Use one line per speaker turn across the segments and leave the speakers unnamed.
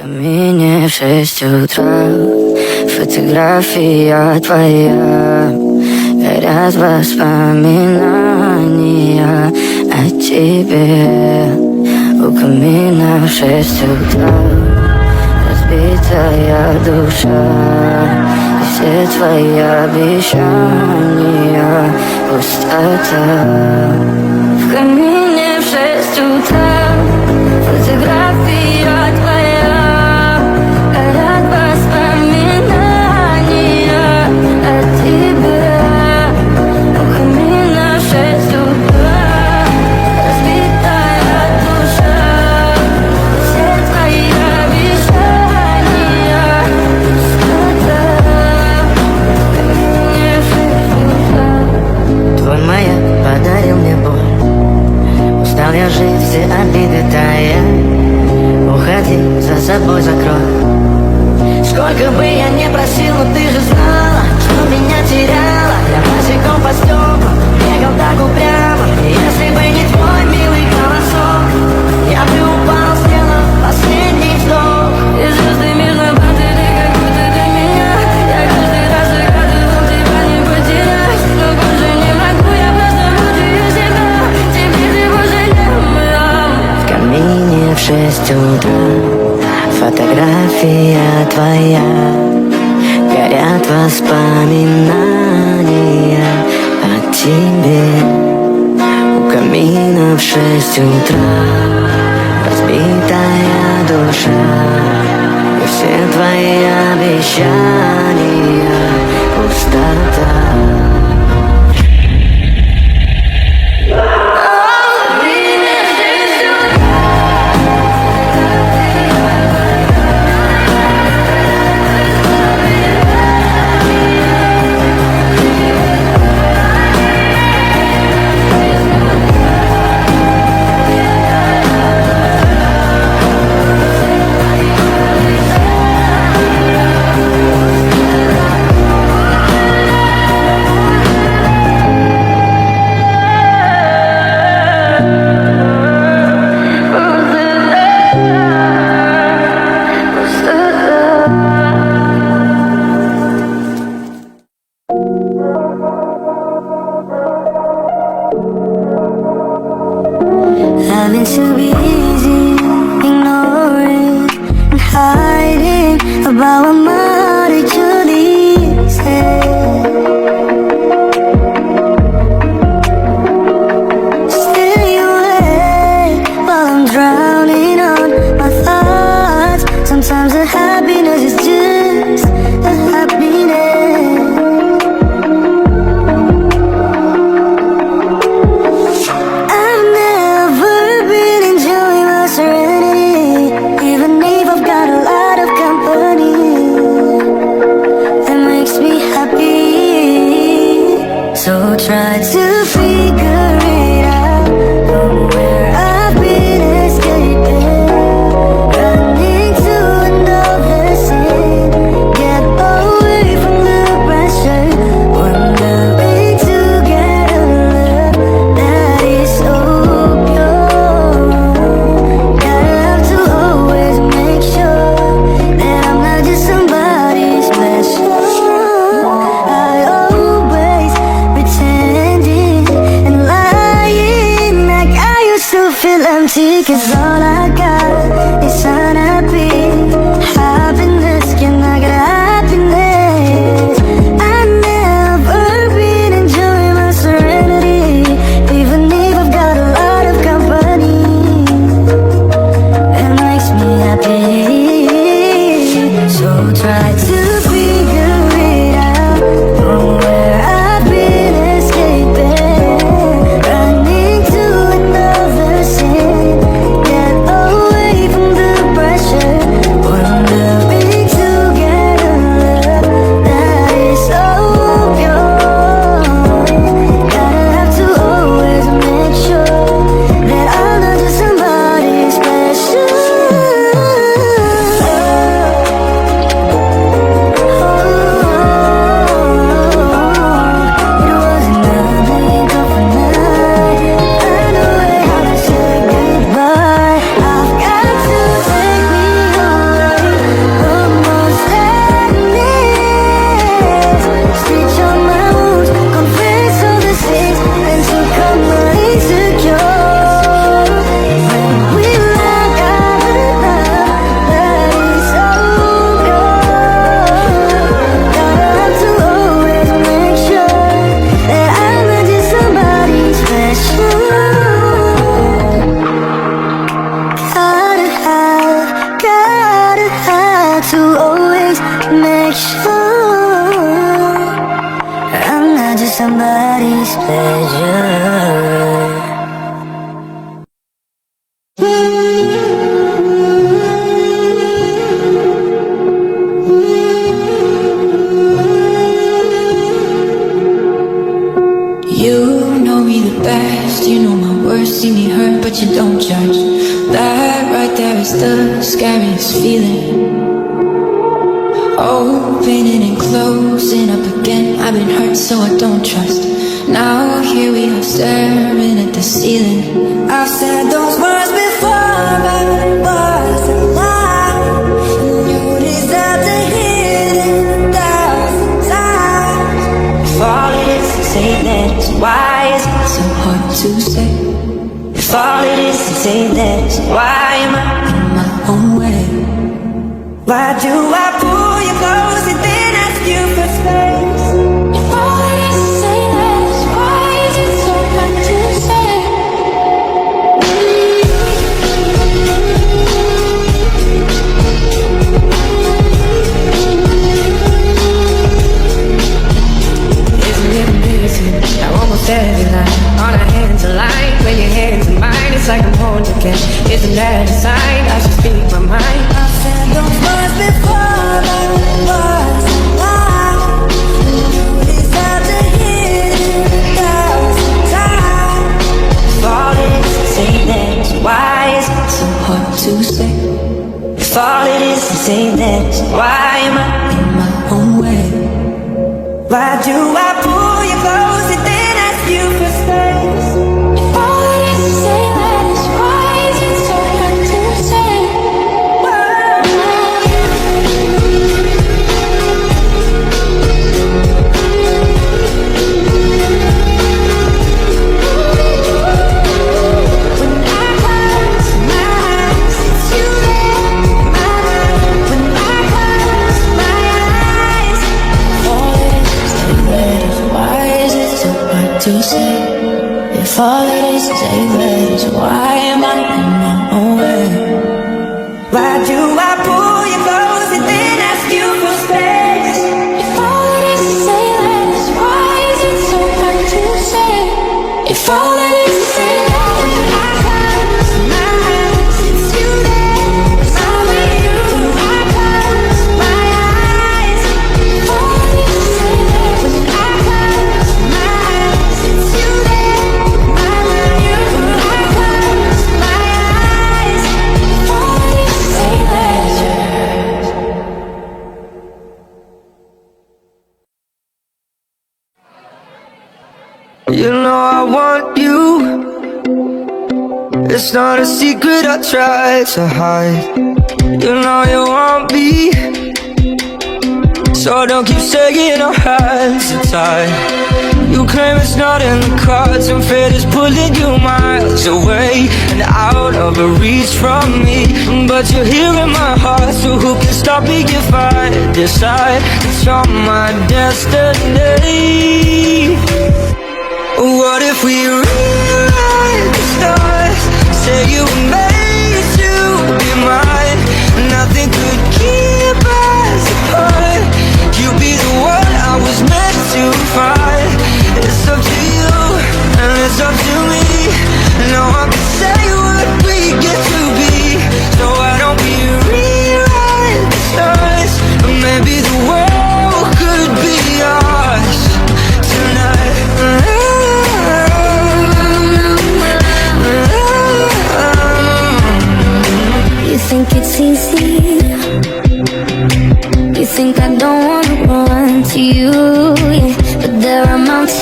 Камине в 6 утра, фотография твоя, горят воспоминания о тебе. У камина в 6 утра разбитая душа, и все твои обещания пустота. В камине в 6 утра фотография твоя, горят воспоминания о тебе. У камина в 6 утра разбитая душа, все твои обещания пустота. В камине в 6 утра. Твой маяк подарил мне боль, устал я жить, все обиды тая. Уходи, за собой закрой. Сколько бы я не просил, но ты же знала, что меня теряла. Я босиком по стеклам бегал так упрямо. Если бы не твой милый голосок, я бы упал, сделав последний вздох. И звезды мирно падали, как будто до меня. Я каждый раз загадывал тебя не потерять, но больше не могу, я просто мучаю себя. Теперь ты больше не моя. В камине в 6 утра фотография твоя, горят воспоминания о тебе. У камина в 6 утра разбитая душа, и все твои обещания пустота. Having to be easy, ignoring and hiding about what might actually say. Stay away while I'm drowning on my thoughts. Sometimes the happiness is just the happiness. So try to figure it out from where I've been escaping, running to another scene, get away from the pressure, wondering to get a love that is so pure. Gotta have to always make sure that I'm not just somebody special. Feel empty, 'cause all I got is unhappy. Happiness, can I get happiness? I've never been enjoying my serenity, even if I've got a lot of company. It makes me happy. So try to figure it out from where I've been escaping, running to another scene. to always make sure I'm not just somebody's pleasure.
You know my words, see me hurt, but you don't judge. That right there is the scariest feeling. Opening and closing up again. I've been hurt, so I don't trust. Now here we are staring at the ceiling. I've said those words before, but it wasn't lie. You deserve to hear it 1,000 times.
If all it is to say that it's wise,
so hard to say.
if all it is to say that it's why am I
In my own way.
Why do I pull you close and then ask you for space?
If all it is to say that it's why is it so hard to say?
Isn't it amazing how almost every night on our hands align, when your hands in mine, it's like I'm holding again. Isn't that a sign I should speak my mind?
I've said those words before, but it wasn't lie. You deserve to hear it 1,000 times.
If all it is to say that it's wise,
So hard to say.
if all it is to say that it's why am I
In my own way.
Why do I pull you close and then ask you for space?
If all it is to say that it's why is it so hard to say?
When I close my eyes, it's you there in my mind. When I close my eyes,
All it is to say that it's why is it so hard to say? If all it is to say that it's why am I in my own way?
why do I pull you close and then ask you for space?
If all it is to say that it's why is it so hard to say? If all it is to say that
When I close my eyes, it's you there in my mind. When I close my eyes,
all it is to say that
when I close my eyes, it's you there in my mind. When I close my eyes,
all it is to say that
You know I want you. It's not a secret I try to hide. You know you want me, so don't keep saying our hands are tied. You claim it's not in the cards, and fate is pulling you miles away and out of reach from me. But you're here in my heart, so who can stop me if I decide that you're my destiny? What if we rewrite the stars? Say you were made to be mine. Nothing could keep us apart. You be the one I was meant to find. It's up to you, and it's up to me. No one can say what we get to be. So why don't we rewrite the stars? Or maybe the world could be ours tonight.
You think it's easy? You think I don't wanna run to you, yeah. But there are mountains,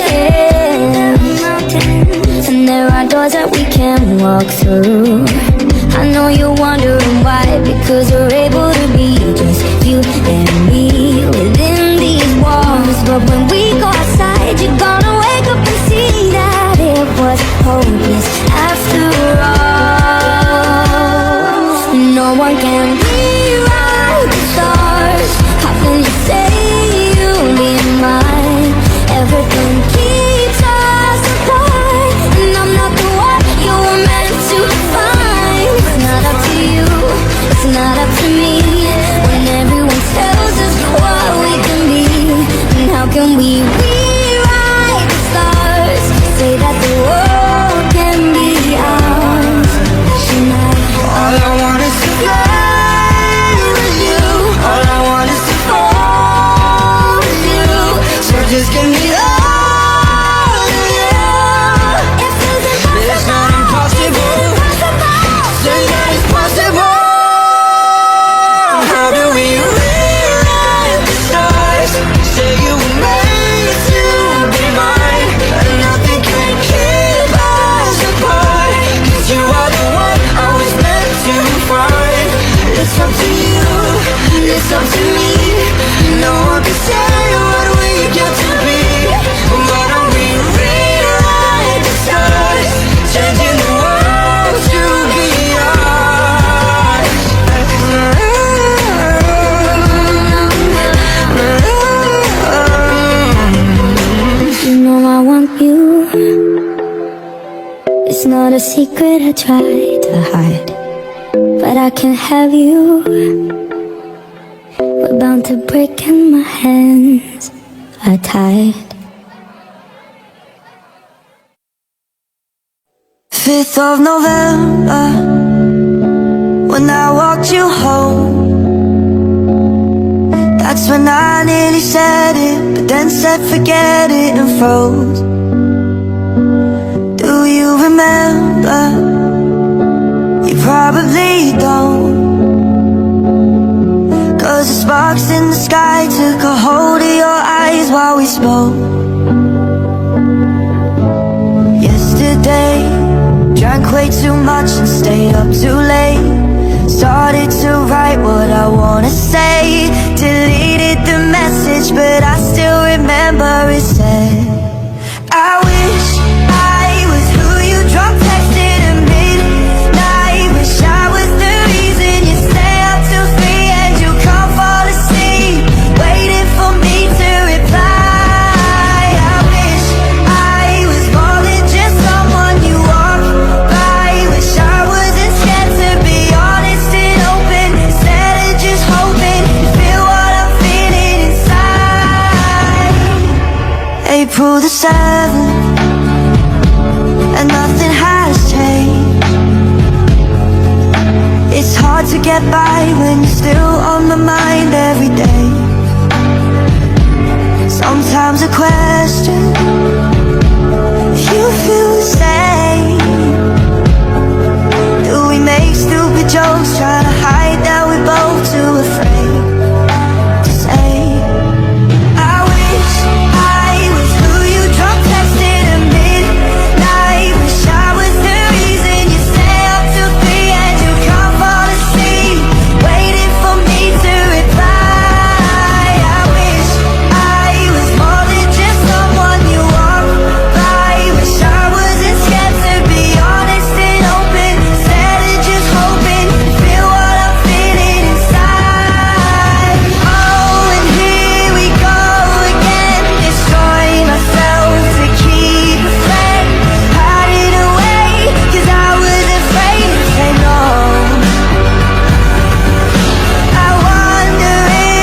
and there are doors that we can walk through. I know you're wondering why, because we're able to be just you and me within these walls. But when we go outside, you're gonna wake up and see that it was hopeless after all. No one can rewrite the stars. How can you say you'll be mine? Everything keeps us apart, and I'm not the one you were meant to find. It's not up to you, it's not up to me. When everyone
can we rewrite the stars? Say that the world can be ours tonight.
All I want is to fly with you. All I want is to fall with you. So just give me all of you. It's not impossible. Say that it's possible. How do we rewrite the stars? Say you were made to be mine, and nothing can keep us apart. 'Cause you are the one I was meant to find. It's up to you, it's up to me. No one can say what we get to be. Why don't we rewrite the stars? Changing the world to be ours.
You know I want you. It's not a secret I try to hide, but I can't have you. We're bound to break and my hands are tied.
5th of November, when I walked you home, that's when I nearly said it, but then said forget it and froze. Do you remember? You probably don't, 'cause the sparks in the sky took a hold of your eyes while we spoke. Yesterday, drank way too much and stayed up too late. Started to write what I wanna say, deleted the message, but I still remember it said, I wish I was who you drunk texted at midnight. Wish I was the reason you stay up till 3 and you can't fall asleep, waiting for me to reply. I wish I was more than just someone you walk by. Wish I wasn't scared to be honest and open, instead of just hoping you feel what I'm feeling inside. April the 7th, and nothing has changed. It's hard to get by when you're still on my mind every day. Sometimes I question if you feel the same. Do we make stupid jokes, try to hide that we're both too afraid to say? I wish I was who you drunk texted at midnight. Wish I was the reason you stay up till 3 and you can't fall asleep, waiting for me to reply. I wish I was more than just someone you walk by. Wish I wasn't scared to be honest and open, instead of just hoping you feel what I'm feeling inside. Oh, and here we go again, destroying myself to keep a friend. Hide it away, 'cause I was afraid to say no. I wonder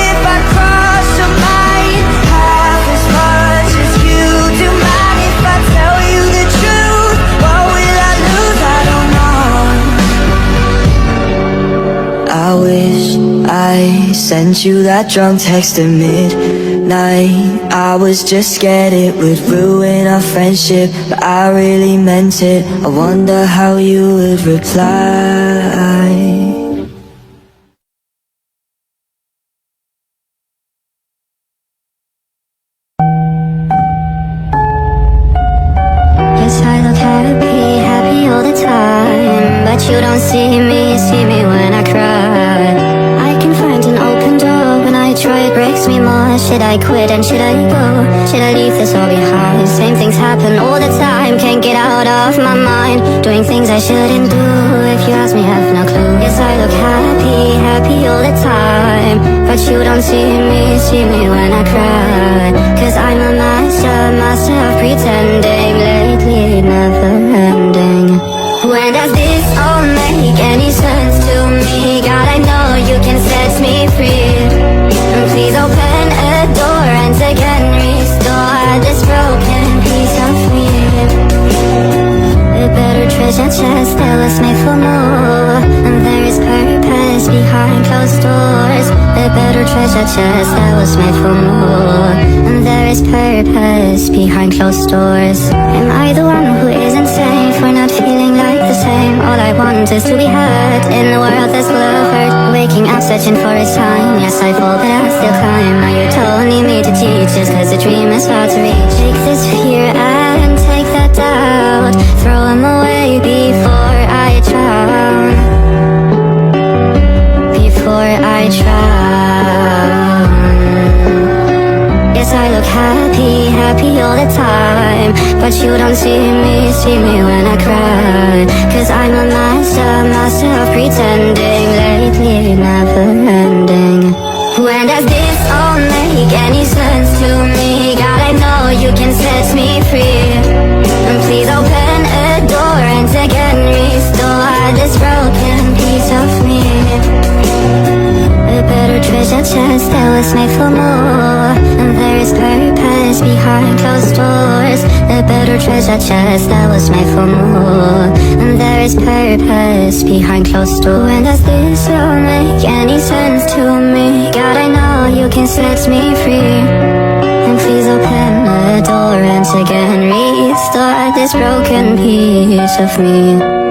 if I cross your mind half as much as you do mine. If I tell you the truth, what will I lose? I don't know. I wish I sent you that drunk text at midnight. I was just scared it would ruin our friendship, but I really meant it. I wonder how you would reply.
Yes, I look happy, happy all the time, but you don't see me when I cry. I can find an open door when I try, it breaks me more. Should I quit and should I go? Should I leave this all behind? Same things happen all the time, can't get out of my mind, doing things I shouldn't do. If you ask me, have no clue. Yes, I look happy, happy all the time, but you don't see me when I cry. 'Cause I'm a master of pretending, lately never ending. When does this all make any sense to me? God, I know you can set me free. Please open a door and again reset.
chest that was made for more. And there is purpose behind closed doors. Am I the one who is insane for not feeling like the same? All I want is to be heard in a world that's full of hurt. Waking up searching for a sign. Yes, I fall but I still climb. Now you don't need me to teach just cause the dream is hard to reach. Take this fear and take that doubt. Throw them away before I drown. Before I drown. Yes, I look happy, happy all the time. But you don't see me when I cry. Cause I'm a master of pretending. Lately never ending. When does this all make any sense to me? God, I know you can set me free. And please open a door and again restore this broken piece of me. A better treasure chest that was made for more. And there is purpose behind closed doors. A better treasure chest that was made for more. And there is purpose behind closed doors. When does this all make any sense to me? God, I know you can set me free. And please open the door and again restore this broken piece of me.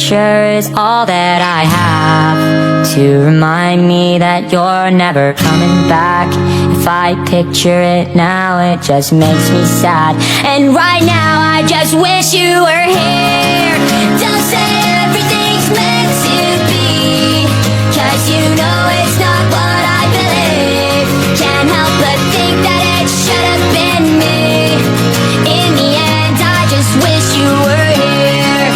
picture is all that I have to remind me that you're never coming back. If I picture it now, it just makes me sad. And right now I just wish you were here. Don't say everything's meant to be, 'cause you know it's not what I believe. Can't help but think that it should have been me. In the end, I just wish you were here.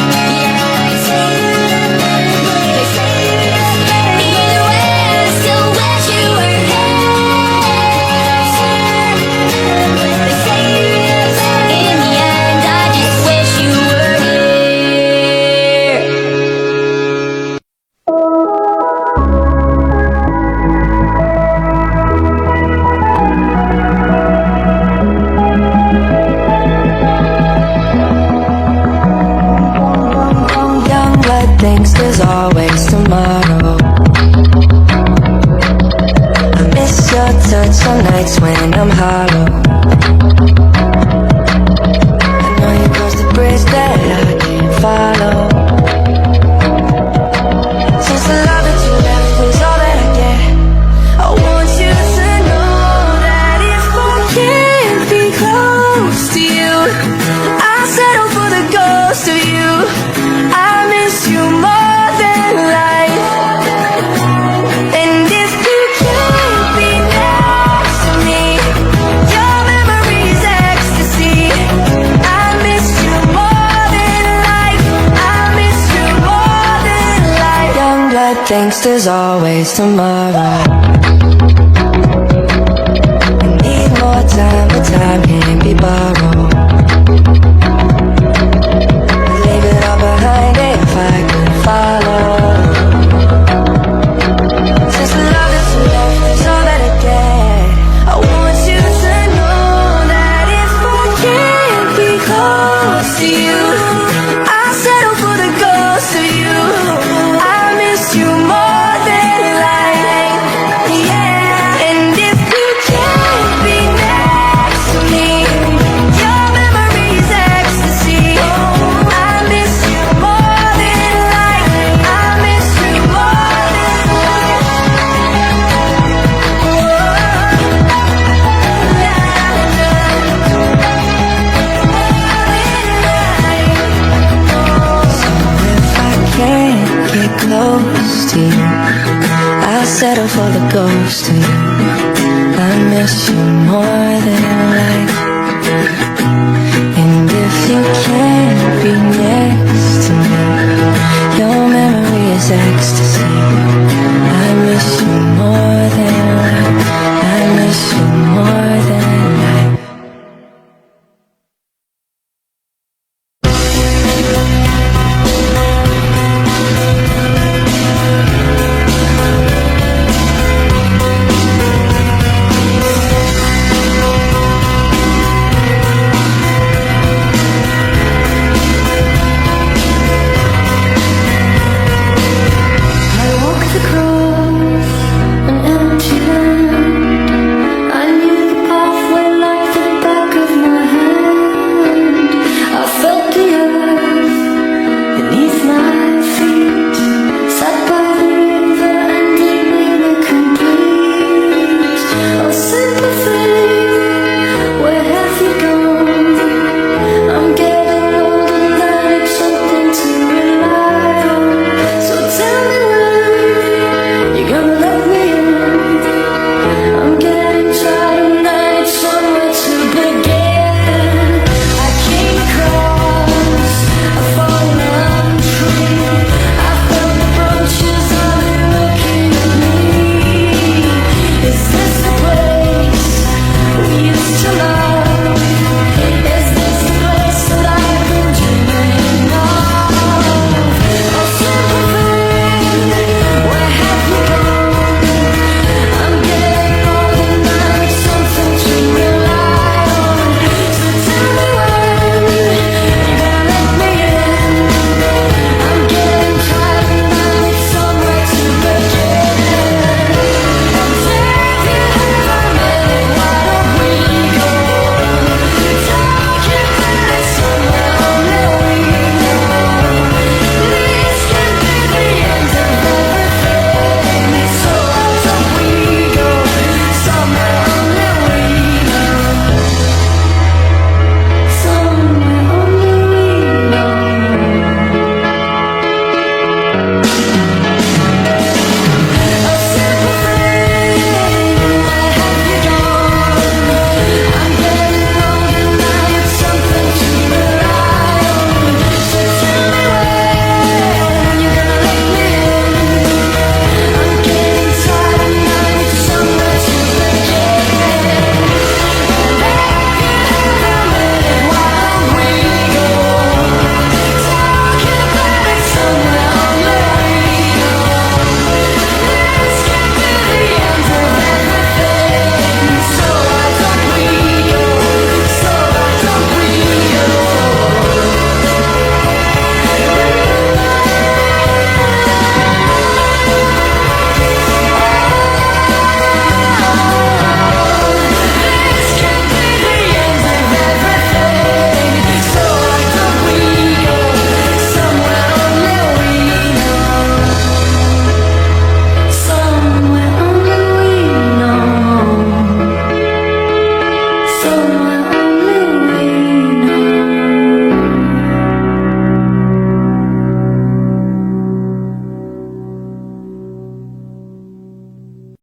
Either way, I still wish you were here. In the end, I just wish you were here.
Young blood thinks there's always tomorrow. I miss your touch on nights when I'm hollow. I know you crossed the bridge that I can't follow. Since the love that you left was all that I get, I want you to know that if I can't be close to you, I settle for the ghost of you. I miss you more than life. And if you can't be next to me, your memory's ecstasy. I miss you more than life. I miss you more than life. Young blood thinks there's always tomorrow. I need more time, but time can't be borrowed. Leave it all behind if I could follow. Since the love that you left is all that I get, I want you to know that if I can't be close to you, I settle for the ghost of you. I miss you more than life. Yeah. And if you can't be next to me, your memory's ecstasy. I miss you more than life. I miss you more than life. So if I can't get close to you, I'll settle for the ghost of you. I miss you more than life. And if you can't be next to me, your memory is ecstasy. I miss you more